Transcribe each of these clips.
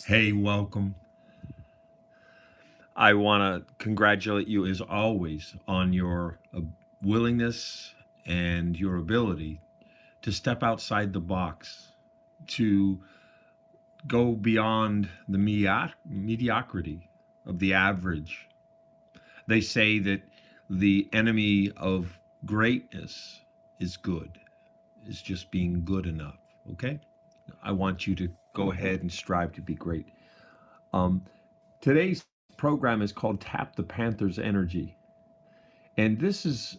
Hey, welcome. I want to congratulate you as always on your willingness and your ability to step outside the box, to go beyond the mediocrity of the average. They say that the enemy of greatness is good, is just being good enough. Okay? I want you to go ahead and strive to be great. Um, Today's program is called Tap the Panthers Energy. And this is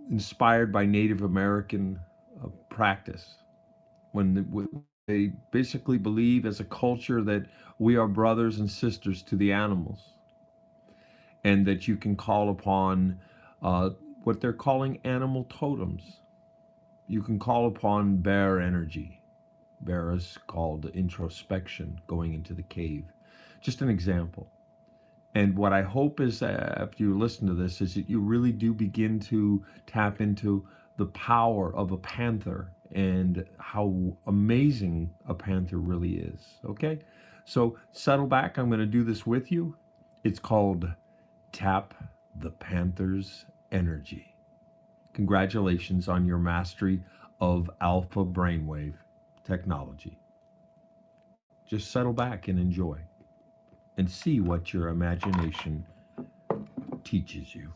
inspired by Native American practice when they basically believe as a culture that we are brothers and sisters to the animals and that you can call upon uh, what they're calling animal totems. You can call upon bear energy. Bear is called introspection, going into the cave. Just an example. And what I hope is after you listen to this is that you really do begin to tap into the power of a panther and how amazing a panther really is. Okay? So settle back. I'm going to do this with you. It's called Tap the Panther's Energy. Congratulations on your mastery of alpha brainwave technology. Just settle back and enjoy and see what your imagination teaches you.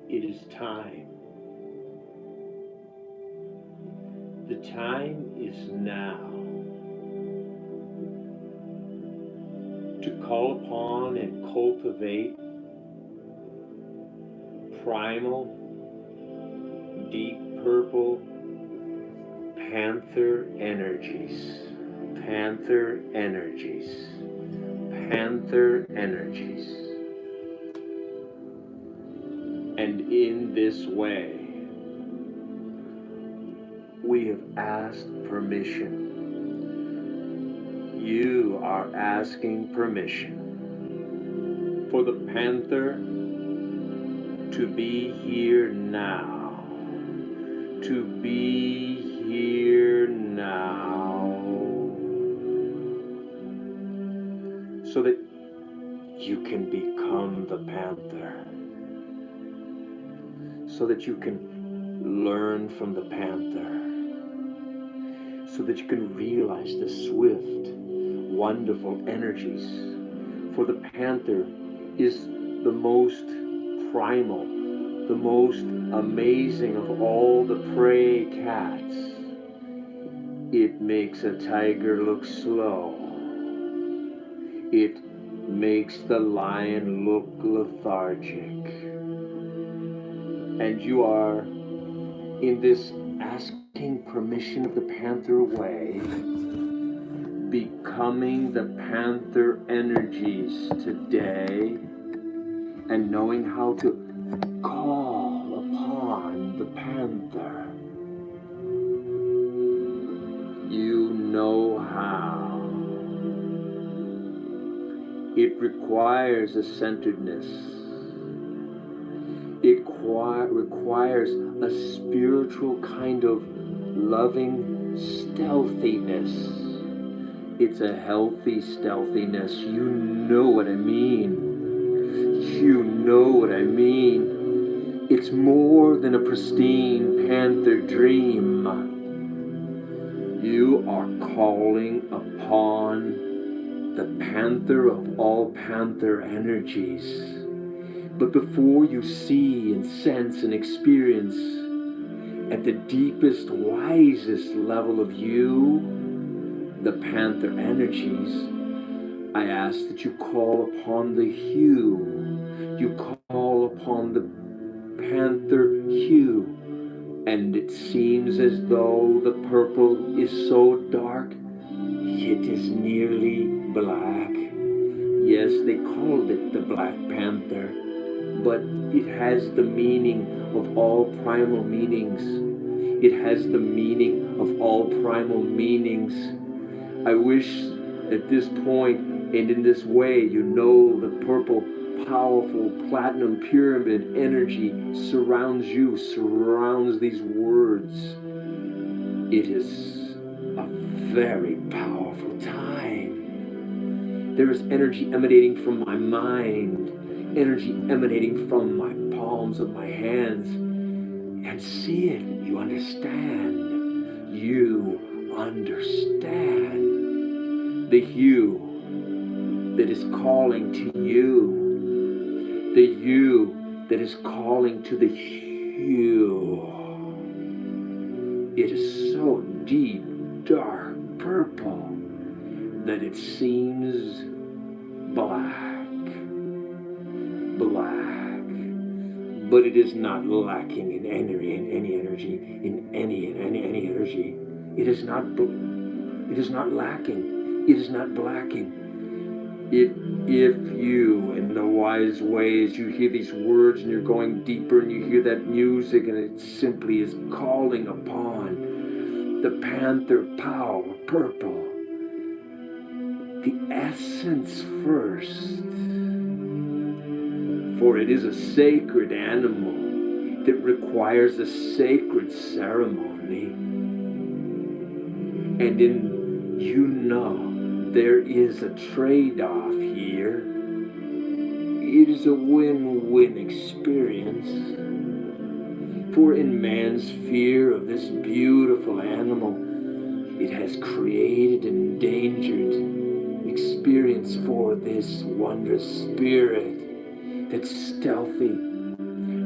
It is time. The time is now to call upon and cultivate primal, deep purple panther energies. Panther energies. Panther energies. And in this way, we have asked permission. You are asking permission for the panther to be here now. To be here now. So that you can become the panther. So that you can learn from the panther. So that you can realize the swift, wonderful energies. For the panther is the most primal, the most amazing of all the prey cats. It makes a tiger look slow. It makes the lion look lethargic. And you are in this asking permission of the panther way, becoming the panther energies today and knowing how to call upon the panther. You know how. It requires a centeredness. It requires a spiritual kind of loving stealthiness. It's a healthy stealthiness. You know what I mean. You know what I mean. It's more than a pristine panther dream. You are calling upon the panther of all panther energies. But before you see and sense and experience at the deepest, wisest level of you, the panther energies, I ask that you call upon the hue. You call upon the panther hue. And it seems as though the purple is so dark, it is nearly black. Yes, they called it the Black Panther, but it has the meaning of all primal meanings. It has the meaning of all primal meanings. I wish at this point and in this way you know the purple, powerful platinum pyramid energy surrounds you, surrounds these words. It is a very powerful time. There is energy emanating from my mind, energy emanating from my palms of my hands. And see it, you understand. You understand. The you that is calling to you. The you that is calling to the you. It is so deep, dark purple that it seems black. Black. But it is not lacking in any energy, in any energy. It is not lacking. It is not blacking. If you, in the wise ways, you hear these words and you're going deeper and you hear that music and it simply is calling upon the panther power, purple, the essence first. For it is a sacred animal that requires a sacred ceremony. And there is a trade-off here. It is a win-win experience. For in man's fear of this beautiful animal, it has created an endangered experience for this wondrous spirit that's stealthy,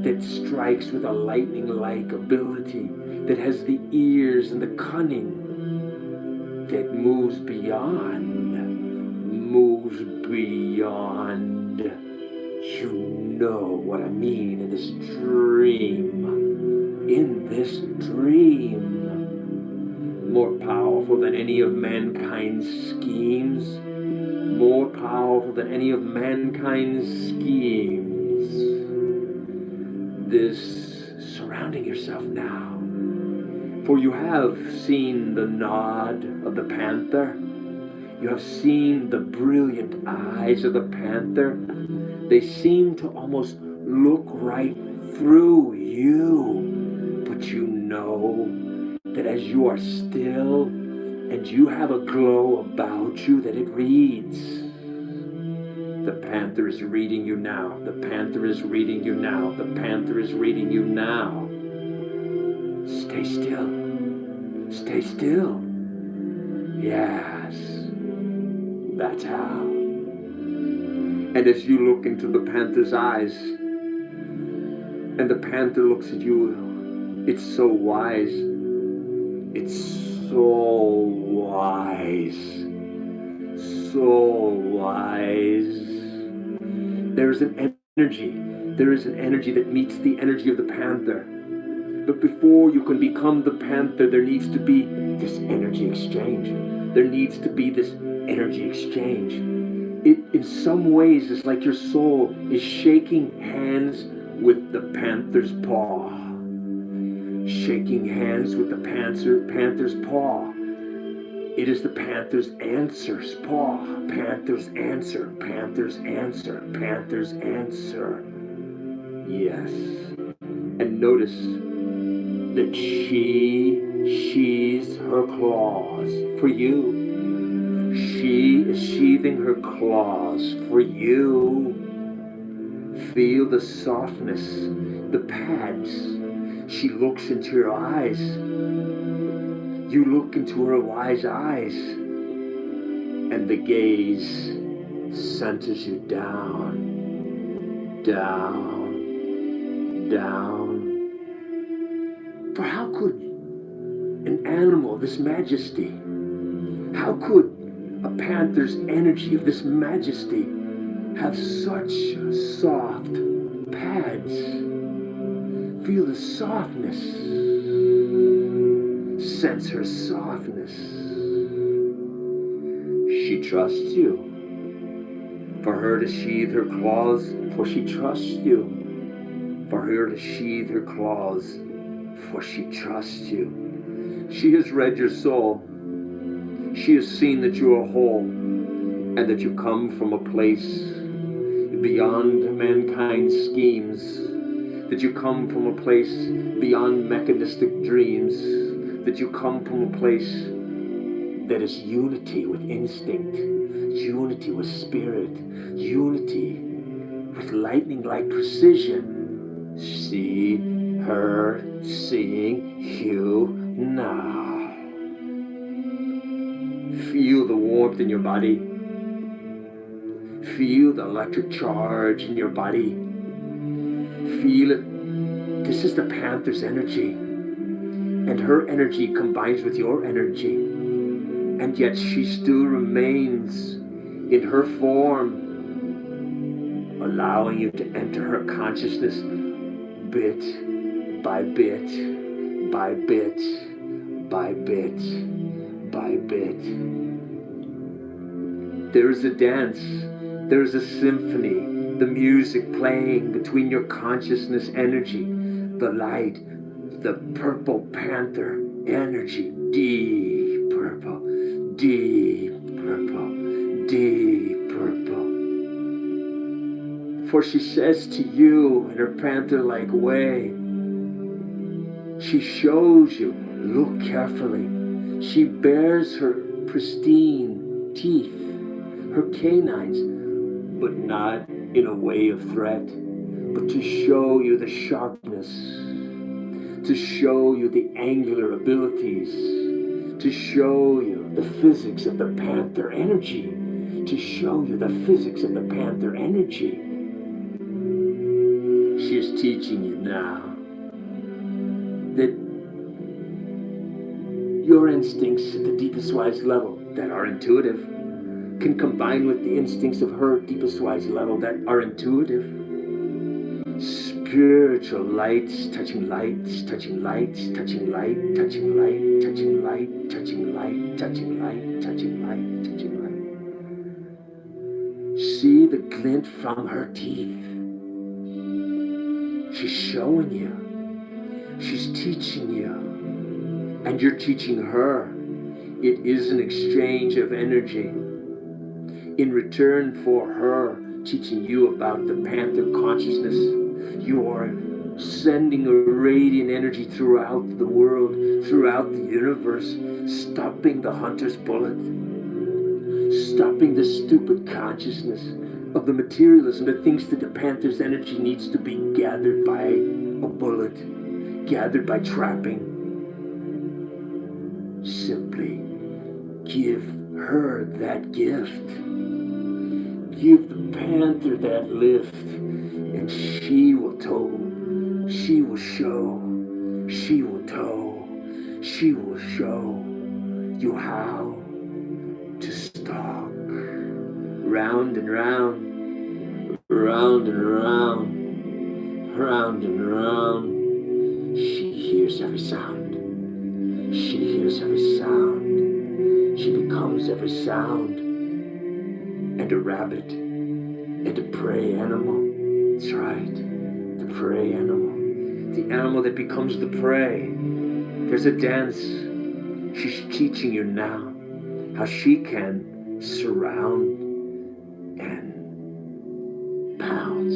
that strikes with a lightning-like ability, that has the ears and the cunning, that moves beyond. You know what I mean in this dream. In this dream. More powerful than any of mankind's schemes. More powerful than any of mankind's schemes. This surrounding yourself now. For you have seen the nod of the panther. You have seen the brilliant eyes of the panther. They seem to almost look right through you. But you know that as you are still and you have a glow about you that it reads. The panther is reading you now. The panther is reading you now. The panther is reading you now. Stay still. Stay still. Yes. That's how. And as you look into the panther's eyes, and the panther looks at you, it's so wise. It's so wise. So wise. There's an energy. There is an energy that meets the energy of the panther. But before you can become the panther, there needs to be this energy exchange. There needs to be this energy exchange. It, in some ways, is like your soul is shaking hands with the panther's paw. Shaking hands with the panther's paw. It is the panther's answer's paw. Panther's answer. Panther's answer. Panther's answer. Yes. And notice that she's her claws for you. She is sheathing her claws for you. Feel the softness, the pads. She looks into your eyes. You look into her wise eyes. And the gaze centers you down, down, down. For how could an animal of this majesty, how could a panther's energy of this majesty have such soft pads, Feel the softness. Sense her softness. She trusts you. For her to sheathe her claws, for she trusts you. For her to sheathe her claws, for she trusts you. She has read your soul. She has seen that you are whole, and that you come from a place beyond mankind's schemes, that you come from a place beyond mechanistic dreams, that you come from a place that is unity with instinct, unity with spirit, unity with lightning-like precision. See her seeing you now. Feel the warmth in your body. Feel the electric charge in your body. Feel it. This is the Panther's energy. And her energy combines with your energy. And yet she still remains in her form, allowing you to enter her consciousness bit by bit, by bit, by bit, by bit. There is a dance, there is a symphony, the music playing between your consciousness energy, the light, the purple panther energy, deep purple, deep purple, deep purple. For she says to you in her panther-like way, she shows you, look carefully. She bares her pristine teeth, her canines, but not in a way of threat, but to show you the sharpness, to show you the angular abilities, to show you the physics of the panther energy, to show you the physics of the panther energy. She is teaching you now that your instincts at the deepest wise level that are intuitive can combine with the instincts of her deepest wise level that are intuitive. Spiritual lights touching lights, touching lights, touching light, touching light, touching light, touching light, touching light, touching light, touching light. See the glint from her teeth. She's showing you. She's teaching you. And you're teaching her. It is an exchange of energy. In return for her teaching you about the Panther consciousness, you are sending a radiant energy throughout the world, throughout the universe, stopping the hunter's bullet, stopping the stupid consciousness of the materialism that thinks that the Panther's energy needs to be gathered by a bullet, gathered by trapping. Simply give her that gift. Give the Panther that lift, and she will tow, she will show, she will tow, she will show you how to stalk round and round, round and round, round and round. She hears every sound. She hears every sound. She becomes every sound. And a rabbit, and a prey animal. That's right, the prey animal. The animal that becomes the prey. There's a dance. She's teaching you now how she can surround and pounce.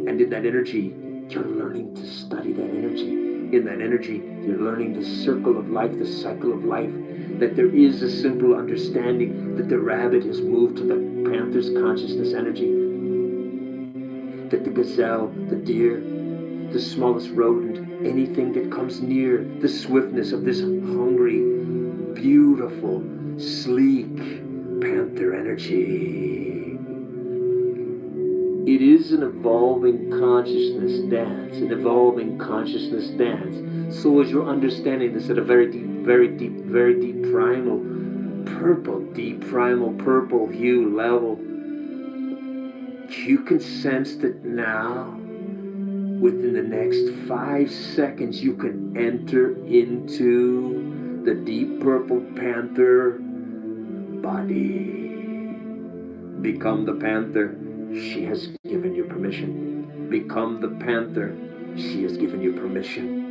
And in that energy, you're learning to study that energy. In that energy, you're learning the circle of life, the cycle of life, that there is a simple understanding that the rabbit has moved to the panther's consciousness energy, that the gazelle, the deer, the smallest rodent, anything that comes near the swiftness of this hungry, beautiful, sleek panther energy. It is an evolving consciousness dance, an evolving consciousness dance. So as you're understanding this at a very deep, very deep, very deep primal, deep primal purple hue level, you can sense that now Within the next 5 seconds, you can enter into the deep purple panther body. Become the panther. She has given you permission. Become the panther. She has given you permission.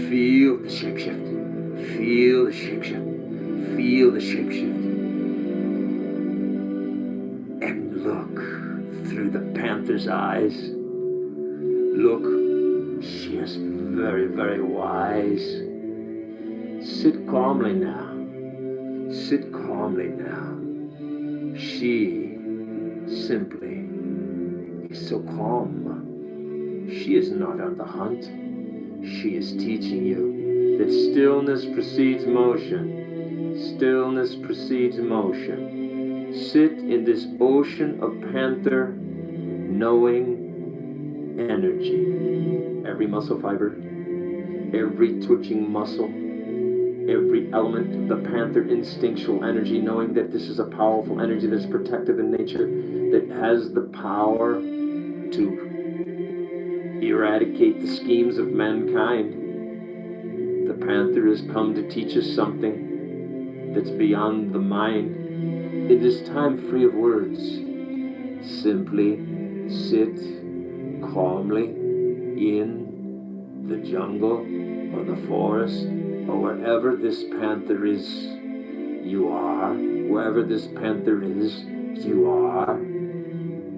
Feel the shapeshift. Feel the shapeshift. Feel the shapeshift. And look through the panther's eyes. Look, she is very, very wise. Sit calmly now. Sit calmly now. She simply is so calm. She is not on the hunt. She is teaching you that stillness precedes motion. Stillness precedes motion. Sit in this ocean of panther knowing energy. Every muscle fiber, every twitching muscle, every element of the panther instinctual energy, knowing that this is a powerful energy that's protective in nature, that has the power to eradicate the schemes of mankind. The panther has come to teach us something that's beyond the mind. In this time free of words, simply sit calmly in the jungle or the forest or wherever this panther is, you are. Wherever this panther is, you are.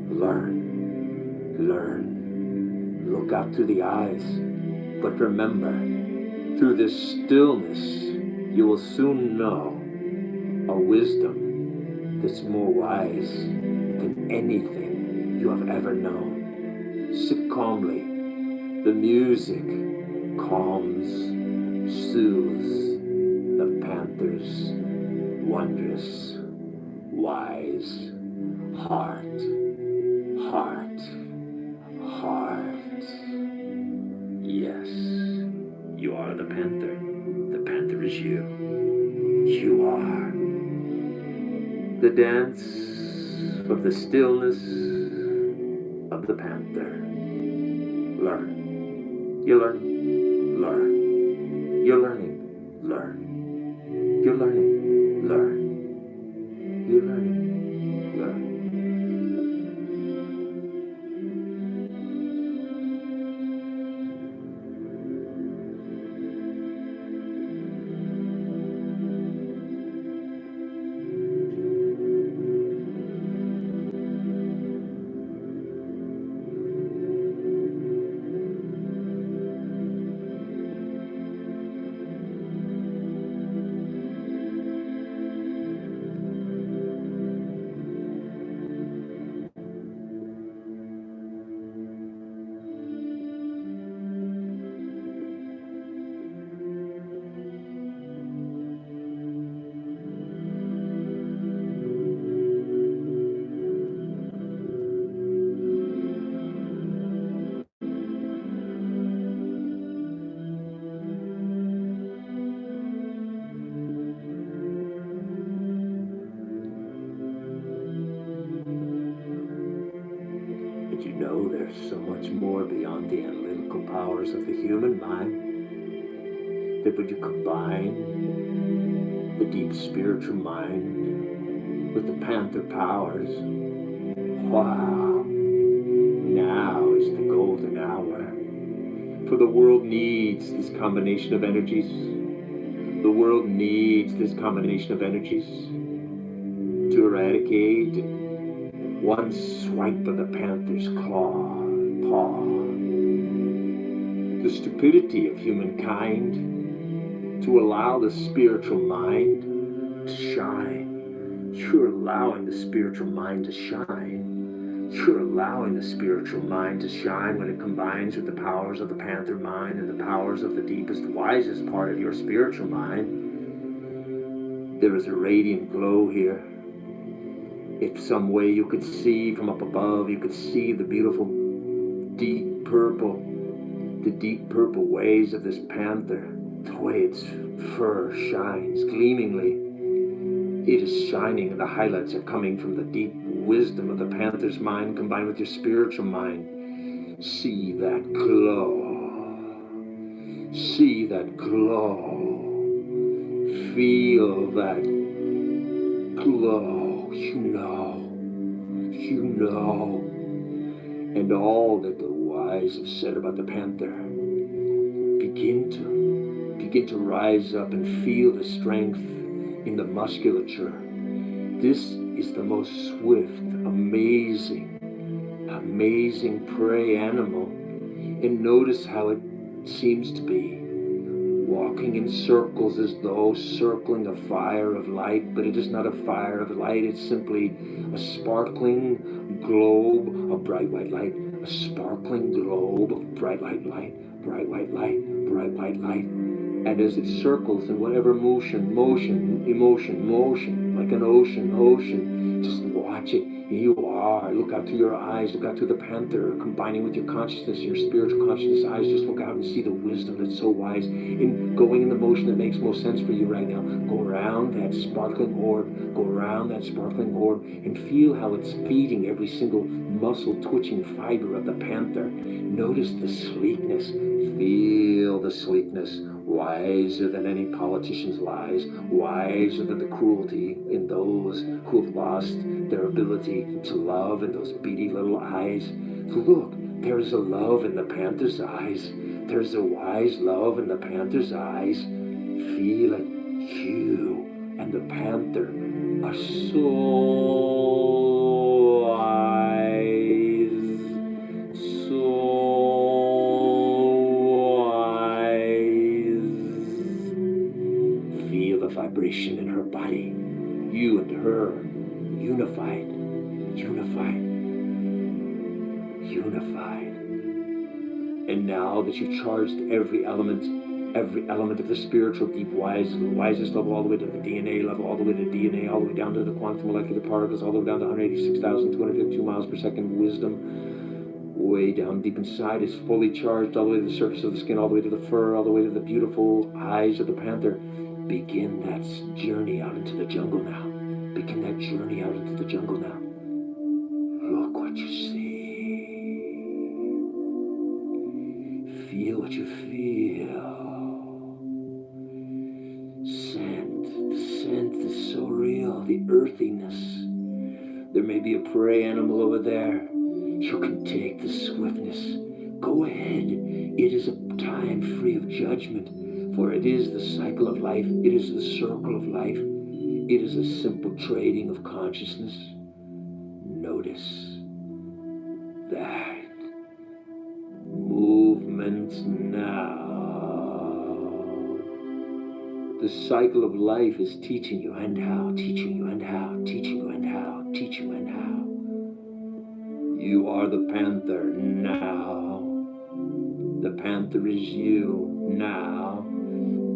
Learn. Learn. Look out through the eyes. But remember, through this stillness, you will soon know a wisdom that's more wise than anything you have ever known. Sit calmly. The music calms, soothes the panther's wondrous, wise heart, heart, heart. Yes, you are the panther. The panther is you. You are. The dance of the stillness of the panther. Learn. You're learning. Learn. You're learning. Learn. You're learning. Learn. You're learning. Learn. Did you know there's so much more beyond the analytical powers of the human mind? That when you combine the deep spiritual mind with the panther powers, wow, now is the golden hour. For the world needs this combination of energies. The world needs this combination of energies to eradicate one swipe of the panther's paw, the stupidity of humankind, to allow the spiritual mind to shine. You're allowing the spiritual mind to shine. You're allowing the spiritual mind to shine when it combines with the powers of the panther mind and the powers of the deepest, wisest part of your spiritual mind. There is a radiant glow here. If some way you could see from up above, you could see the beautiful deep purple waves of this panther, the way its fur shines gleamingly. It is shining, and the highlights are coming from the deep wisdom of the panther's mind combined with your spiritual mind. See that glow. See that glow. Feel that glow. You know. And all that the wise have said about the panther. Begin to rise up and feel the strength in the musculature. This is the most swift, amazing prey animal. And notice how it seems to be walking in circles as though circling a fire of light, but it is not a fire of light, it's simply a sparkling globe of bright white light, a sparkling globe of bright white light, bright white light, bright white light. And as it circles in whatever motion, like an ocean, just watch it. You are. Look out to your eyes. Look out to the panther, combining with your consciousness, your spiritual consciousness eyes. Just look out and see the wisdom that's so wise in going in the motion that makes most sense for you right now. Go around that sparkling orb. Go around that sparkling orb and feel how it's feeding every single muscle twitching fiber of the panther. Notice the sleekness. Feel the sleekness. Wiser than any politician's lies, wiser than the cruelty in those who have lost their ability to love in those beady little eyes. Look, there is a love in the panther's eyes. There's a wise love in the panther's eyes. Feel it. You and the panther are so wise. So feel the vibration in her body. You and her, unified. And now that you've charged every element of the spiritual deep wisest level, all the way to the DNA level, all the way to DNA, all the way down to the quantum molecular particles, all the way down to 186,252 miles per second wisdom, way down deep inside, is fully charged, all the way to the surface of the skin, all the way to the fur, all the way to the beautiful eyes of the panther. Begin that journey out into the jungle now. Begin that journey out into the jungle now. Look what you see. Feel what you feel. The scent is so real, the earthiness. There may be a prey animal over there. You can take the swiftness. Go ahead. It is a time free of judgment, for it is the cycle of life. It is the circle of life. It is a simple trading of consciousness. Notice that movement now. The cycle of life is teaching you and how, teaching you and how, teaching you and how, teaching you and how. You are the panther now. The panther is you now.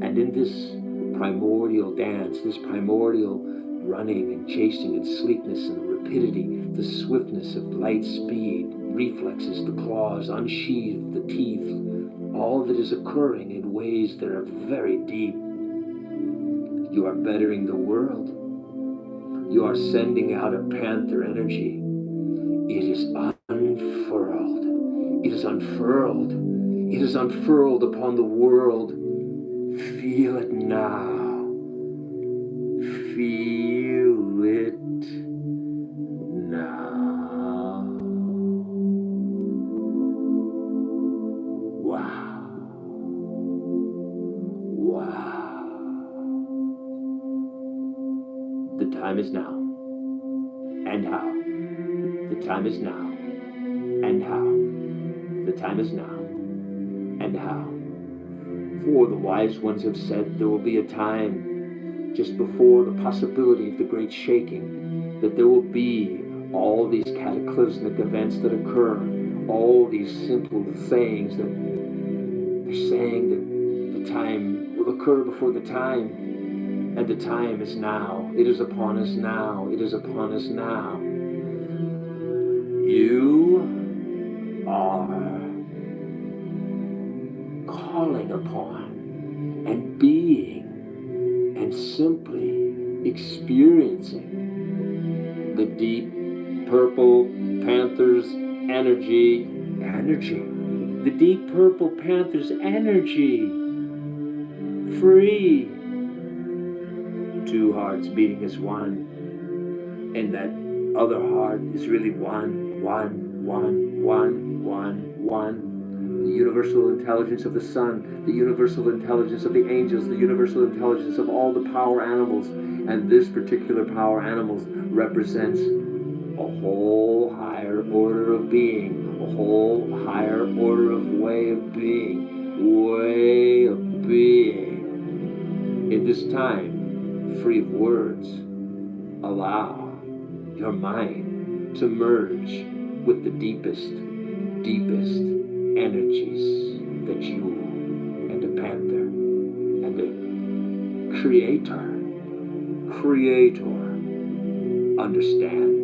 And in this primordial dance, this primordial running and chasing and sleekness and rapidity, the swiftness of light speed, reflexes, the claws, unsheathed, the teeth, all that is occurring in ways that are very deep. You are bettering the world. You are sending out a panther energy. It is unfurled. It is unfurled. It is unfurled upon the world. Feel it now. Feel it now. Wow. The time is now. And how? The time is now. And how? The time is now. And how? For the wise ones have said there will be a time just before the possibility of the great shaking, that there will be all these cataclysmic events that occur, all these simple sayings that they're saying that the time will occur before the time, and the time is now. It is upon us now. It is upon us now. You are calling upon and being and simply experiencing the deep purple panther's energy energy. The deep purple panther's energy. Free. Two hearts beating as one. And that other heart is really one, one, one, one, one, one. The universal intelligence of the sun, the universal intelligence of the angels, the universal intelligence of all the power animals. And this particular power animals represents a whole higher order of being, a whole higher order of way of being. In this time, free of words, allow your mind to merge with the deepest energies that you and the panther and the creator understand.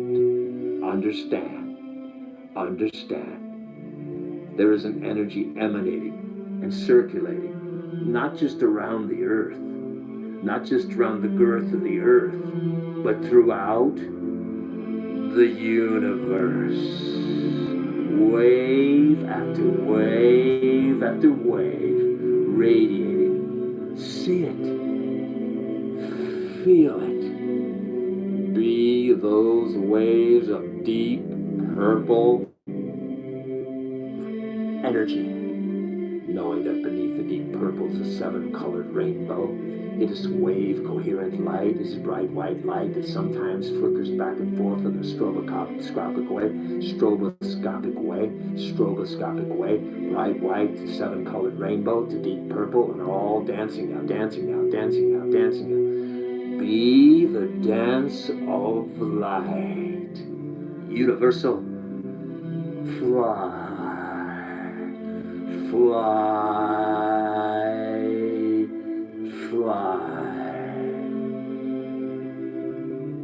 There is an energy emanating and circulating, not just around the earth, not just around the girth of the earth, but throughout the universe. Wave after wave after wave, radiating. See it. Feel it. Be those waves of deep purple energy, knowing that beneath the deep purple is a seven-colored rainbow. It is wave coherent light, is bright white light that sometimes flickers back and forth in a stroboscopic way, bright white to seven-colored rainbow to deep purple, and all dancing out. Be the dance of light. Universal. Fly.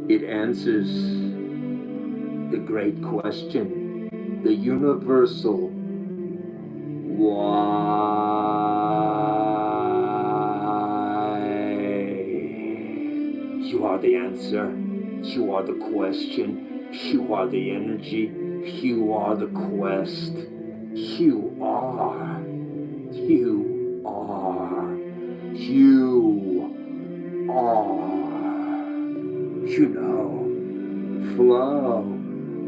It answers the great question, the universal why. You are the answer. You are the question. You are the energy. You are the quest. You are. You know. Flow.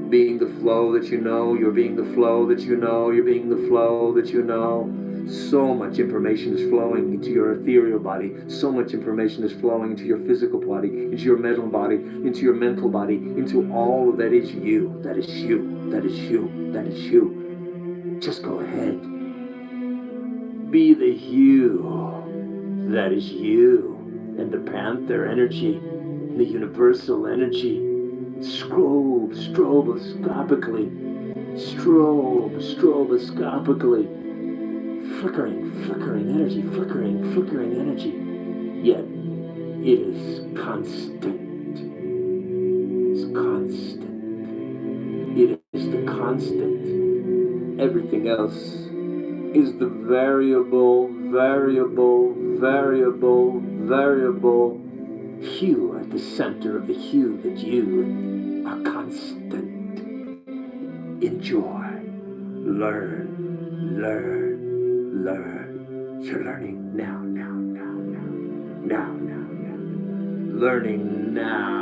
Being the flow that you know, you're being the flow that you know, you're being the flow that you know. So much information is flowing into your ethereal body. So much information is flowing into your physical body, into your mental body, into your mental body, into all that is you. That is you. That is you. That is you. Just go ahead. Be the you. That is you. And the panther energy, the universal energy. Stroboscopically. Flickering energy. Yet it is constant. It's constant. It is the constant. Everything else is the variable. Hue at the center of the hue that you are constant. Enjoy. Learn. You're learning now. Learning now.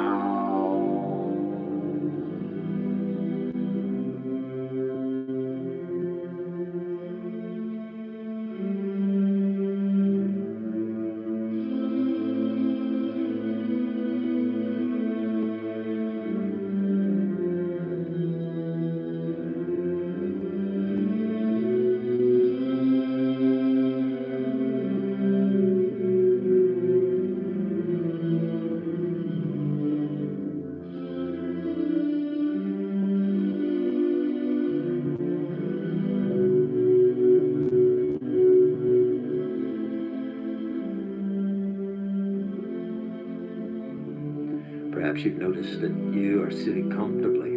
Perhaps you've noticed that you are sitting comfortably.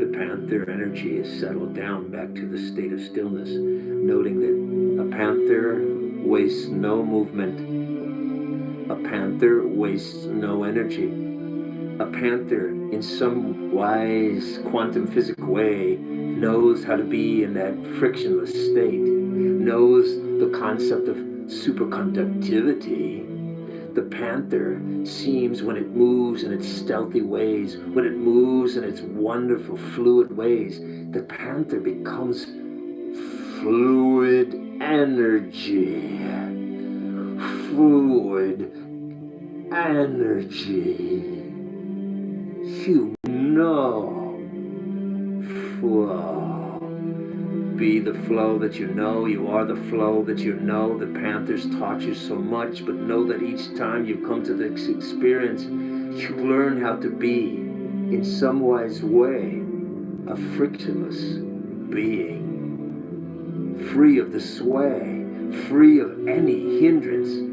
The panther energy is settled down back to the state of stillness, noting that a panther wastes no movement. A panther wastes no energy. A panther, in some wise quantum physics way, knows how to be in that frictionless state, knows the concept of superconductivity. The panther seems, when it moves in its stealthy ways, when it moves in its wonderful fluid ways, the panther becomes fluid energy. Fluid energy. You know. Flow. Be the flow that you know. You are the flow that you know. The Panthers taught you so much, but know that each time you come to this experience, you learn how to be, in some wise way, a frictionless being, free of the sway, free of any hindrance,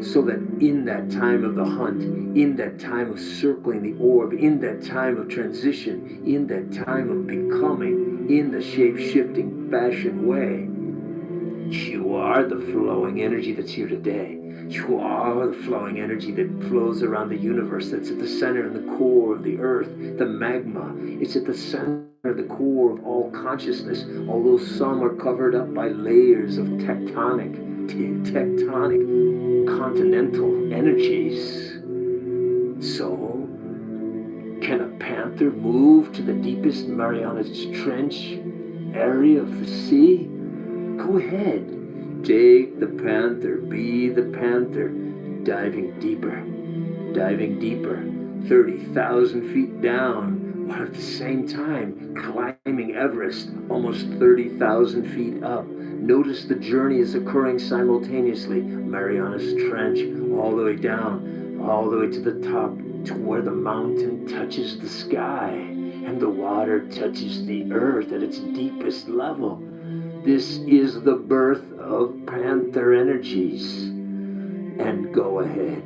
so that in that time of the hunt, in that time of circling the orb, in that time of transition, in that time of becoming, in the shape-shifting fashion way, you are the flowing energy that's here today. You are the flowing energy that flows around the universe, that's at the center and the core of the earth, the magma. It's at the center, the core of all consciousness, although some are covered up by layers of tectonic continental energies. So, can a panther move to the deepest Marianas Trench area of the sea? Go ahead. Take the panther, be the panther, diving deeper, 30,000 feet down, while at the same time climbing Everest almost 30,000 feet up. Notice the journey is occurring simultaneously. Marianas Trench, all the way down, all the way to the top, to where the mountain touches the sky and the water touches the earth at its deepest level. This is the birth of panther energies. And go ahead,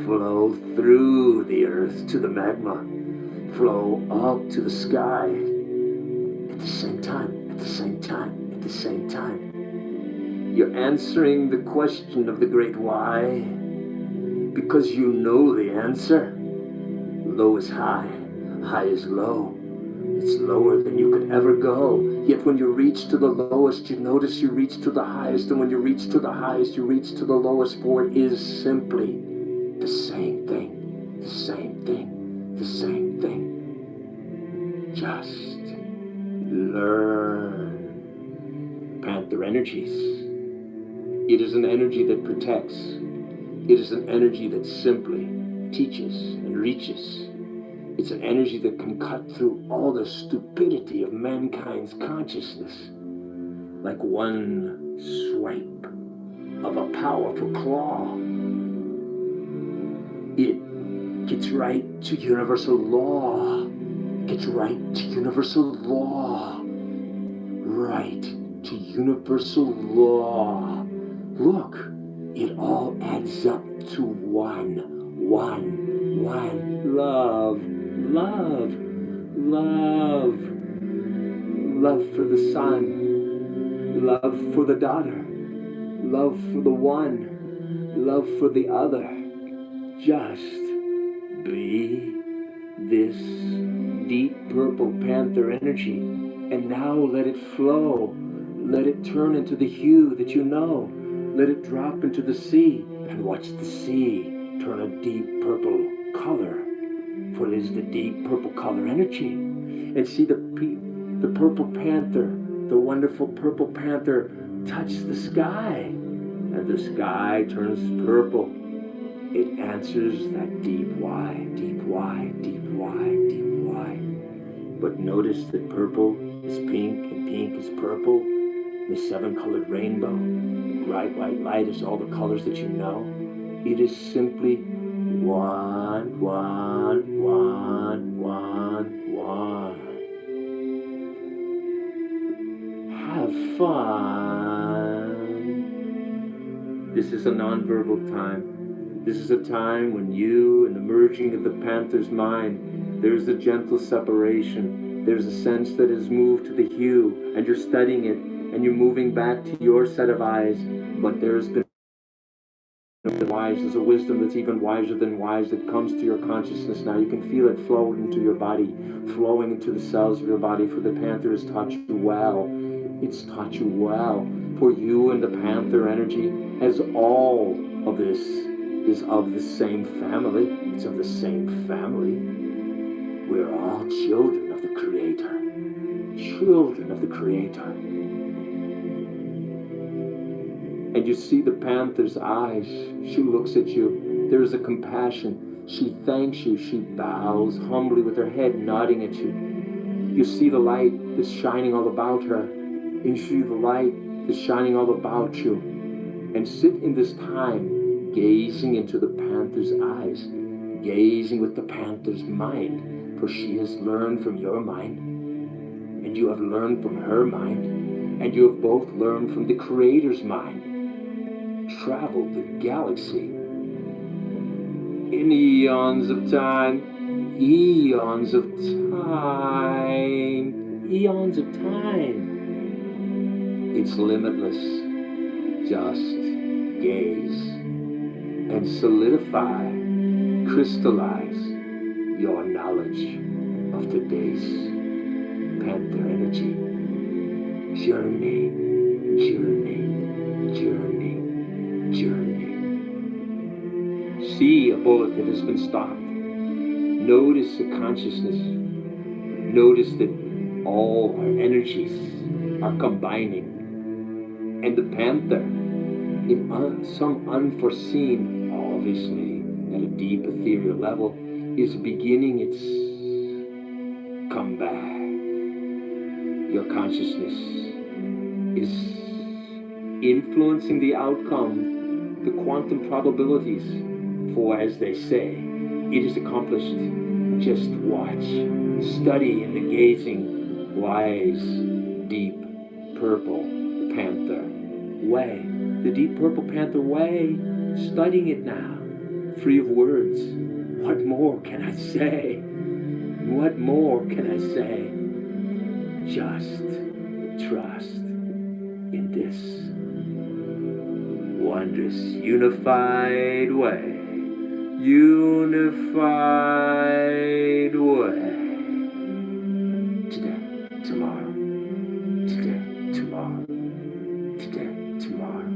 flow through the earth to the magma, flow up to the sky at the same time, at the same time, at the same time. You're answering the question of the great why because you know the answer. Low is high, high is low. It's lower than you could ever go. Yet when you reach to the lowest, you notice you reach to the highest. And when you reach to the highest, you reach to the lowest. For it is simply the same thing, the same thing, the same thing. Just learn. Panther energies. It is an energy that protects. It is an energy that simply teaches and reaches. It's an energy that can cut through all the stupidity of mankind's consciousness. Like one swipe of a powerful claw. It gets right to universal law. It gets right to universal law. Right to universal law. Look, it all adds up to one. Love. Love. Love for the son. Love for the daughter. Love for the one. Love for the other. Just be this deep purple panther energy, and now let it flow. Let it turn into the hue that you know. Let it drop into the sea, and watch the sea turn a deep purple color, for it is the deep purple color energy. And see the purple panther, the wonderful purple panther, touch the sky, and the sky turns purple. It answers that deep why, deep why, deep why, deep why. But notice that purple is pink and pink is purple. The seven-colored rainbow, the bright white light is all the colors that you know. It is simply one. Have fun. This is a nonverbal time. This is a time when you and the merging of the panther's mind, there's a gentle separation. There's a sense that has moved to the hue, and you're studying it, and you're moving back to your set of eyes, but there's been wise. There's a wisdom that's even wiser than wise that comes to your consciousness now. You can feel it flow into your body, flowing into the cells of your body. For the Panther has taught you well. It's taught you well. For you and the Panther energy, as all of this is of the same family. It's of the same family. We're all children of the Creator. Children of the Creator. And you see the Panther's eyes. She looks at you. There's a compassion. She thanks you. She bows humbly with her head, nodding at you. You see the light that's shining all about her. And you see the light that's shining all about you. And sit in this time, gazing into the Panther's eyes, gazing with the Panther's mind. For she has learned from your mind, and you have learned from her mind, and you have both learned from the Creator's mind. Traveled the galaxy in eons of time, eons of time, eons of time. It's limitless. Just gaze and solidify, crystallize your knowledge of today's Panther energy. Journey, journey, journey, journey. See a bullet that has been stopped. Notice the consciousness. Notice that all our energies are combining. And the Panther, in some unforeseen, obviously at a deep ethereal level, is beginning its comeback. Your consciousness is influencing the outcome, the quantum probabilities. For as they say, it is accomplished. Just watch, study in the gazing, wise, deep, purple panther way. The deep purple panther way, studying it now, free of words. What more can I say? What more can I say? Just trust in this wondrous unified way. Unified way. Today, tomorrow. Today, tomorrow. Today, tomorrow.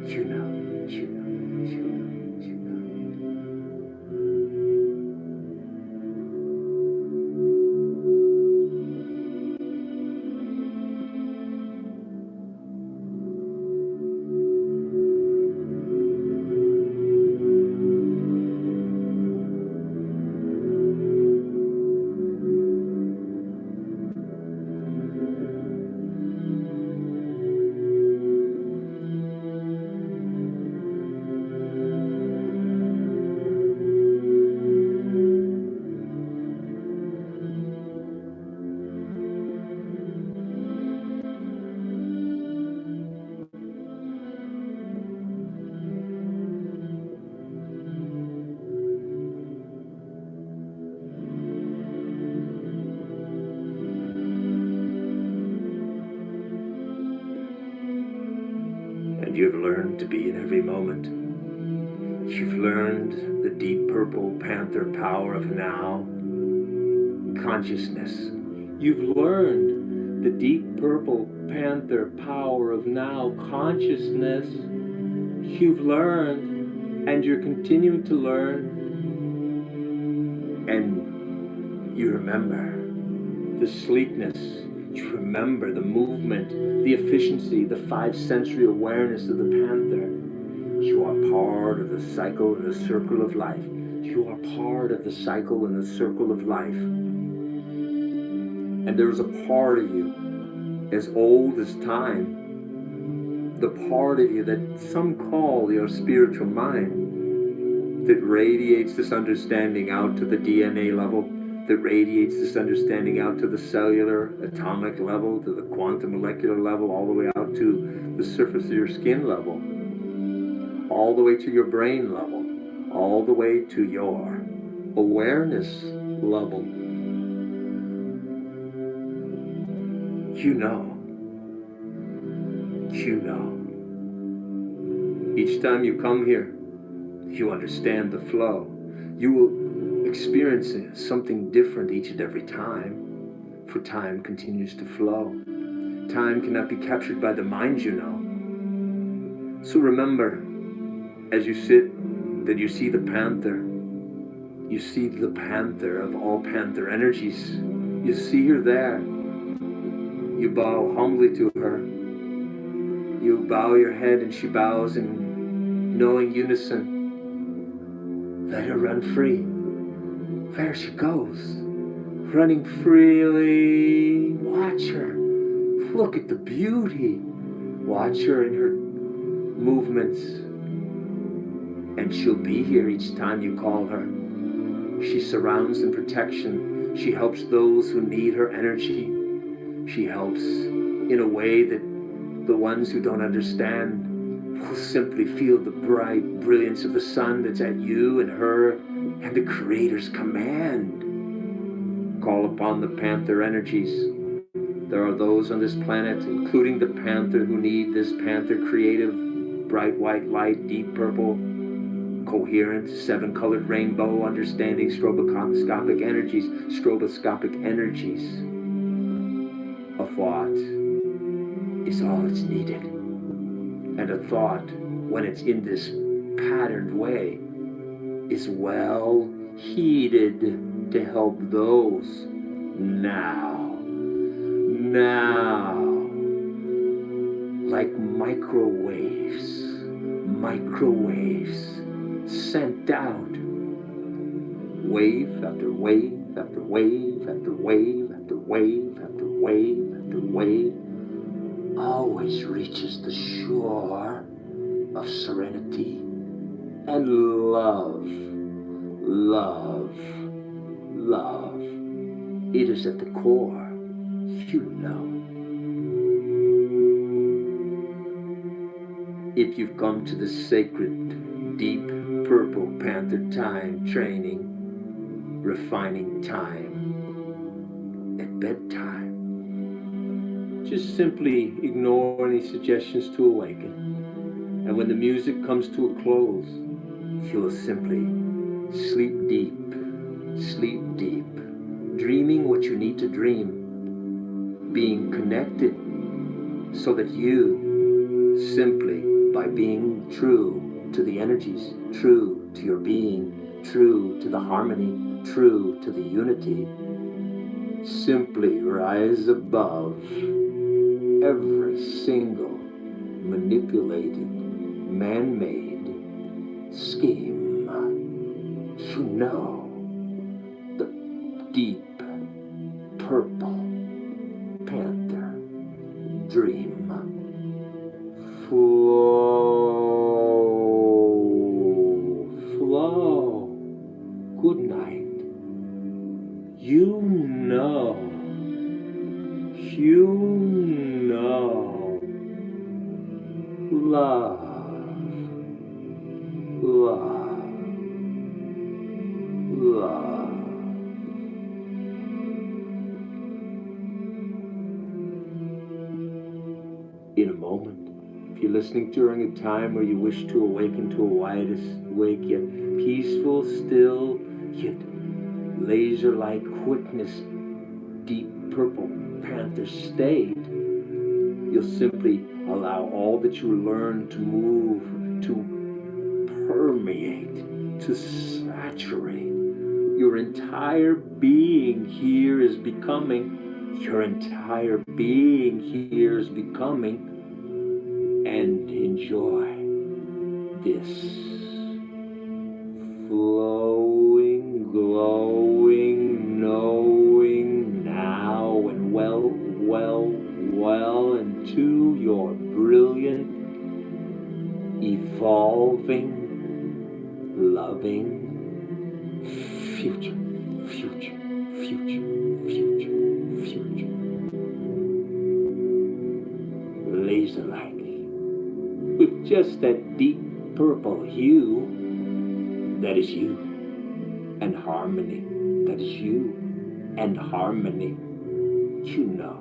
You know, you know, you know, you know. And you've learned to be in every moment. You've learned the deep purple panther power of now, consciousness. You've learned the deep purple panther power of now, consciousness. You've learned, and you're continuing to learn, and you remember the sleekness. You remember the movement, the efficiency, the five sensory awareness of the panther. You are part of the cycle and the circle of life. You are part of the cycle and the circle of life. And there's a part of you as old as time, the part of you that some call your spiritual mind, that radiates this understanding out to the DNA level, that radiates this understanding out to the cellular, atomic level, to the quantum molecular level, all the way out to the surface of your skin level, all the way to your brain level, all the way to your awareness level. You know, Each time you come here, you understand the flow. You will experience something different each and every time, for time continues to flow. Time cannot be captured by the mind, you know. So remember, as you sit, that you see the panther. You see the panther of all panther energies. You see her there. You bow humbly to her. You bow your head and she bows in knowing unison. Let her run free. There she goes, running freely. Watch her. Look at the beauty. Watch her in her movements. And she'll be here each time you call her. She surrounds in protection. She helps those who need her energy. She helps in a way that the ones who don't understand will simply feel the bright brilliance of the sun that's at you and her and the Creator's command. Call upon the panther energies. There are those on this planet, including the panther, who need this panther creative, bright white light, deep purple, coherent, seven-colored rainbow, understanding stroboscopic energies. Stroboscopic energies. A thought is all that's needed. And a thought, when it's in this patterned way, is well heeded to help those now, like microwaves sent out, wave after wave after wave after wave after wave after wave after wave, always reaches the shore of serenity and love, love, love. It is at the core, you know. If you've come to the sacred, deep purple panther time training, refining time at bedtime, just simply ignore any suggestions to awaken. And when the music comes to a close, you'll simply sleep deep, dreaming what you need to dream, being connected so that you, simply by being true to the energies, true to your being, true to the harmony, true to the unity, simply rise above every single manipulated, man-made scheme. You know, the deep purple panther dream. Flow. Good night. You know. Love. In a moment, if you're listening during a time where you wish to awaken to a wide-awake yet peaceful, still, yet laser-like quickness, deep purple panther state, you'll simply allow all that you learn to move, to permeate, to saturate. Your entire being here is becoming, and enjoy this flowing, glowing, knowing now and well into your brilliant, evolving, loving future. Laser-like, with just that deep purple hue, that is you, and harmony, that is you, and harmony, you know.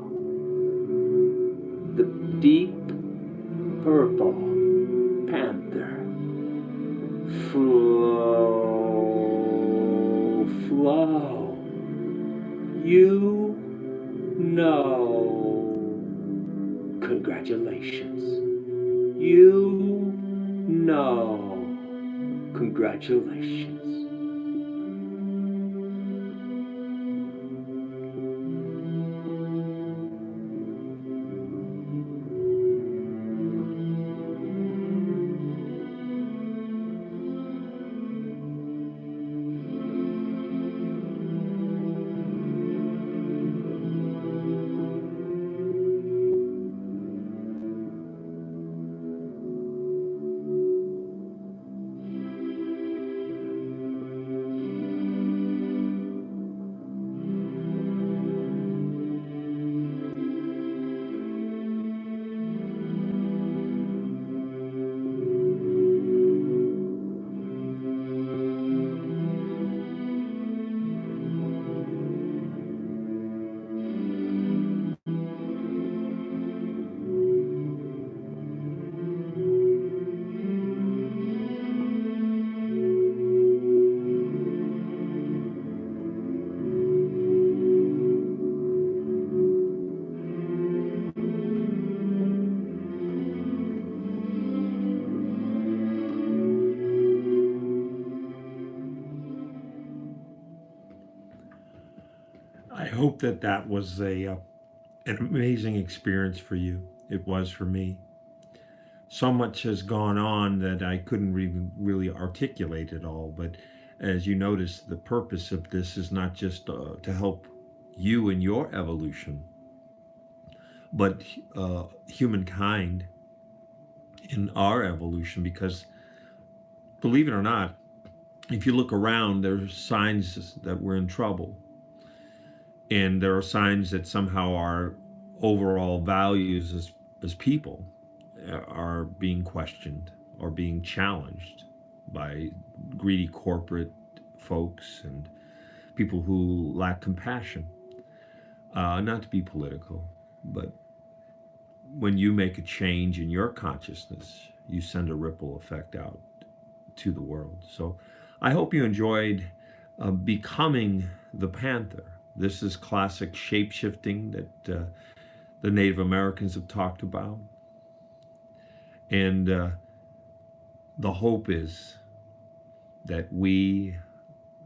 The deep purple panther Congratulations. You know. Congratulations. I hope that that was an amazing experience for you. It was for me. So much has gone on that I couldn't really articulate it all. But as you notice, the purpose of this is not just to help you in your evolution, but humankind in our evolution. Because believe it or not, if you look around, there's signs that we're in trouble. And there are signs that somehow our overall values as people are being questioned or being challenged by greedy corporate folks and people who lack compassion. Not to be political, but when you make a change in your consciousness, you send a ripple effect out to the world. So I hope you enjoyed becoming the Panther. This is classic shape shifting that the Native Americans have talked about. And the hope is that we,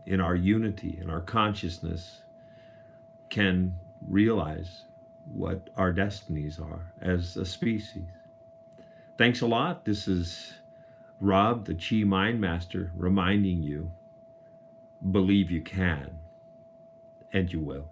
in our unity, in our consciousness, can realize what our destinies are as a species. Thanks a lot. This is Rob, the Chi Mind Master, reminding you believe you can, and you will.